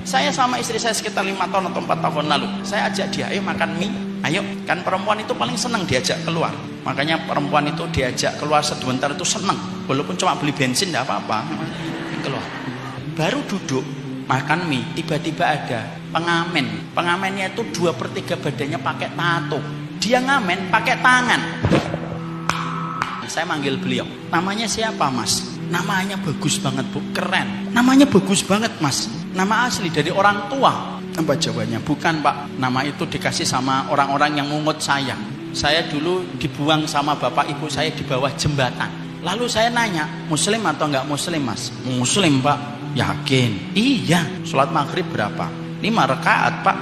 Saya sama istri saya sekitar 5 tahun atau 4 tahun lalu, saya ajak dia, ayo makan mie, ayo. Kan perempuan itu paling senang diajak keluar. Makanya perempuan itu diajak keluar sebentar itu senang, walaupun cuma beli bensin tidak apa-apa, keluar. Baru duduk makan mie, tiba-tiba ada pengamen. Pengamennya itu 2/3 badannya pakai tato. Dia ngamen pakai tangan. Saya manggil beliau, namanya siapa mas? Namanya bagus banget bu, keren. Namanya bagus banget mas. Nama asli dari orang tua. Apa jawabannya? Bukan pak, nama itu dikasih sama orang-orang yang mungut saya. Saya dulu dibuang sama bapak ibu saya di bawah jembatan. Lalu saya nanya, muslim atau enggak muslim mas? Muslim pak. Yakin? Iya. Sholat maghrib berapa? 5 rakaat pak.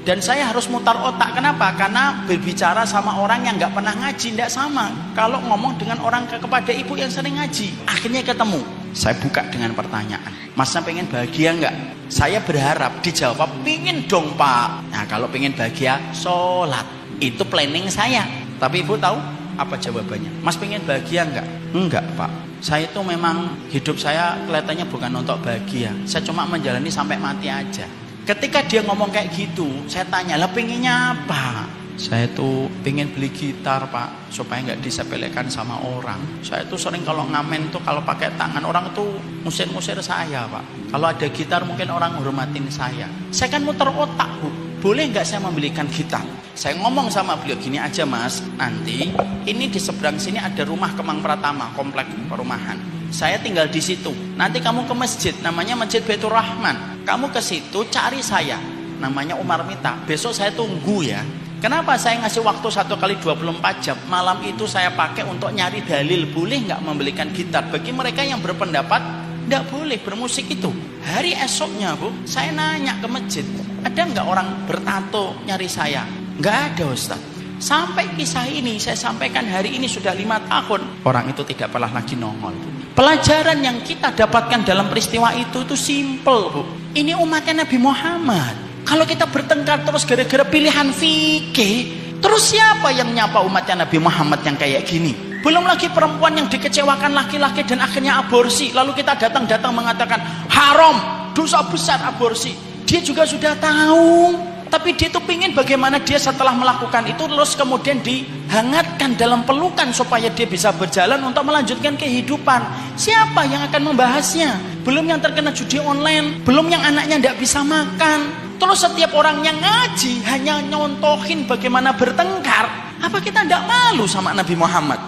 Dan saya harus mutar otak. Kenapa? Karena berbicara sama orang yang nggak pernah ngaji tidak sama. Kalau ngomong dengan orang kepada ibu yang sering ngaji, akhirnya ketemu. Saya buka dengan pertanyaan, masnya pengen bahagia nggak? Saya berharap dijawab, pengen dong pak. Nah kalau pengen bahagia, sholat. Itu planning saya. Tapi ibu tahu apa jawabannya? Mas pengen bahagia nggak? Enggak pak. Saya itu memang hidup saya kelihatannya bukan untuk bahagia. Saya cuma menjalani sampai mati aja. Ketika dia ngomong kayak gitu, saya tanya, lah pengennya apa? Saya tuh pengen beli gitar pak, supaya nggak disepelekan sama orang. Saya tuh sering kalau ngamen tuh kalau pakai tangan, orang tuh musir-musir saya pak. Kalau ada gitar mungkin orang hormatin saya. Saya kan muter otak bu, boleh nggak saya membelikan gitar? Saya ngomong sama beliau, gini aja mas, nanti ini di seberang sini ada rumah Kemang Pratama, komplek perumahan. Saya tinggal di situ. Nanti kamu ke masjid, namanya Masjid Baitur Rahman. Kamu ke situ cari saya, namanya Umar Mita. Besok saya tunggu ya. Kenapa saya ngasih waktu 1 kali 24 jam? Malam itu saya pakai untuk nyari dalil. Boleh nggak membelikan gitar? Bagi mereka yang berpendapat nggak boleh bermusik itu. Hari esoknya bu, saya nanya ke masjid, ada nggak orang bertato nyari saya? Nggak ada Ustaz. Sampai kisah ini saya sampaikan hari ini sudah 5 tahun. Orang itu tidak pernah lagi nongol bu. Pelajaran yang kita dapatkan dalam peristiwa itu simple bu. Ini umatnya Nabi Muhammad. Kalau kita bertengkar terus gara-gara pilihan fikih, terus siapa yang nyapa umatnya Nabi Muhammad yang kayak gini? Belum lagi perempuan yang dikecewakan laki-laki dan akhirnya aborsi. Lalu kita datang mengatakan haram, dosa besar aborsi. Dia juga sudah tahu, tapi dia tuh pingin bagaimana dia setelah melakukan itu terus kemudian dihangatkan dalam pelukan supaya dia bisa berjalan untuk melanjutkan kehidupan. Siapa yang akan membahasnya? Belum yang terkena judi online, belum yang anaknya tidak bisa makan. Terus setiap orang yang ngaji hanya nyontohin bagaimana bertengkar. Apa kita tidak malu sama Nabi Muhammad?